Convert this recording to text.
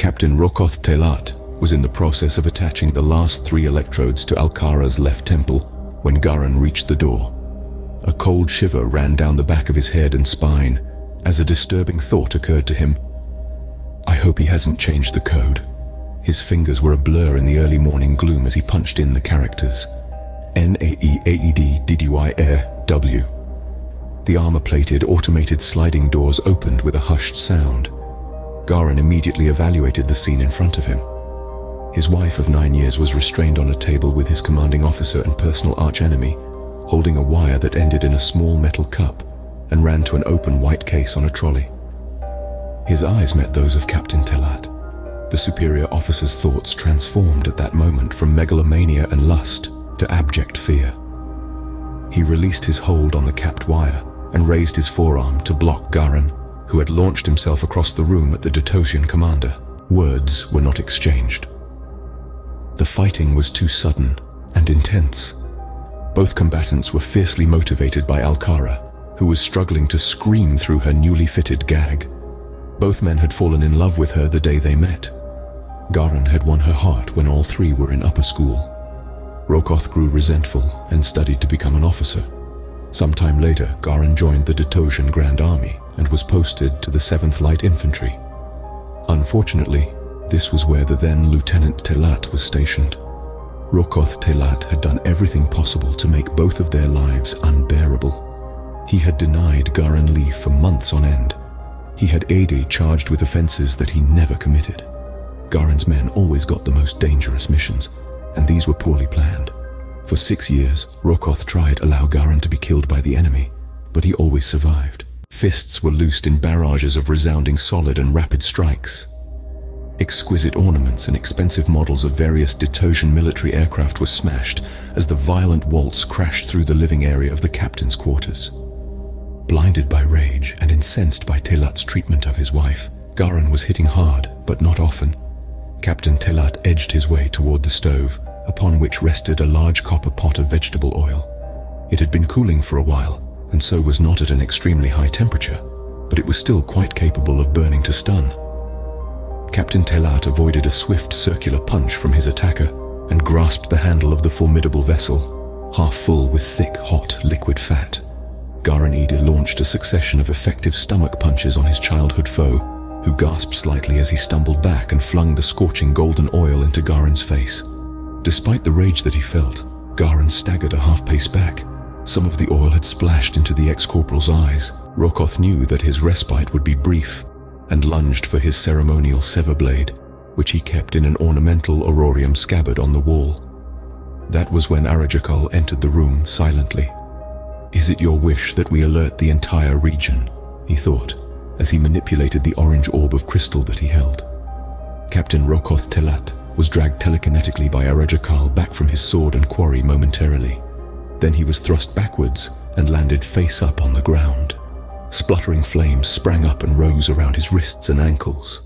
Captain Rokoth Telat was in the process of attaching the last 3 electrodes to Alcara's left temple when Gharan reached the door. A cold shiver ran down the back of his head and spine as a disturbing thought occurred to him. I hope he hasn't changed the code. His fingers were a blur in the early morning gloom as he punched in the characters NAEAEDDYR-W. The armor-plated, automated sliding doors opened with a hushed sound. Gharan immediately evaluated the scene in front of him. His wife of 9 years was restrained on a table with his commanding officer and personal archenemy, holding a wire that ended in a small metal cup and ran to an open white case on a trolley. His eyes met those of Captain Telat. The superior officer's thoughts transformed at that moment from megalomania and lust to abject fear. He released his hold on the capped wire and raised his forearm to block Gharan, who had launched himself across the room at the Detosian commander. Words were not exchanged. The fighting was too sudden and intense. Both combatants were fiercely motivated by Alcara, who was struggling to scream through her newly fitted gag. Both men had fallen in love with her the day they met. Gharan had won her heart when all 3 were in upper school. Rokoth grew resentful and studied to become an officer. Sometime later, Gharan joined the Detosian Grand Army and was posted to the 7th Light Infantry. Unfortunately, this was where the then Lieutenant Telat was stationed. Rokoth Telat had done everything possible to make both of their lives unbearable. He had denied Gharan leave for months on end. He had AD charged with offenses that he never committed. Gharan's men always got the most dangerous missions, and these were poorly planned. For 6 years, Rokoth tried to allow Gharan to be killed by the enemy, but he always survived. Fists were loosed in barrages of resounding solid and rapid strikes. Exquisite ornaments and expensive models of various Detosian military aircraft were smashed as the violent waltz crashed through the living area of the captain's quarters. Blinded by rage and incensed by Telat's treatment of his wife, Gharan was hitting hard, but not often. Captain Telat edged his way toward the stove, upon which rested a large copper pot of vegetable oil. It had been cooling for a while, and so was not at an extremely high temperature, but it was still quite capable of burning to stun. Captain Telat avoided a swift circular punch from his attacker and grasped the handle of the formidable vessel, half full with thick, hot, liquid fat. Gharan launched a succession of effective stomach punches on his childhood foe, who gasped slightly as he stumbled back and flung the scorching golden oil into Gharan's face. Despite the rage that he felt, Gharan staggered a half-pace back. Some of the oil had splashed into the ex-corporal's eyes. Rokoth knew that his respite would be brief, and lunged for his ceremonial sever blade, which he kept in an ornamental aurorium scabbard on the wall. That was when Arajakal entered the room silently. "Is it your wish that we alert the entire region?" he thought, as he manipulated the orange orb of crystal that he held. Captain Rokoth Telat was dragged telekinetically by Arajakal back from his sword and quarry momentarily. Then he was thrust backwards and landed face up on the ground. Spluttering flames sprang up and rose around his wrists and ankles.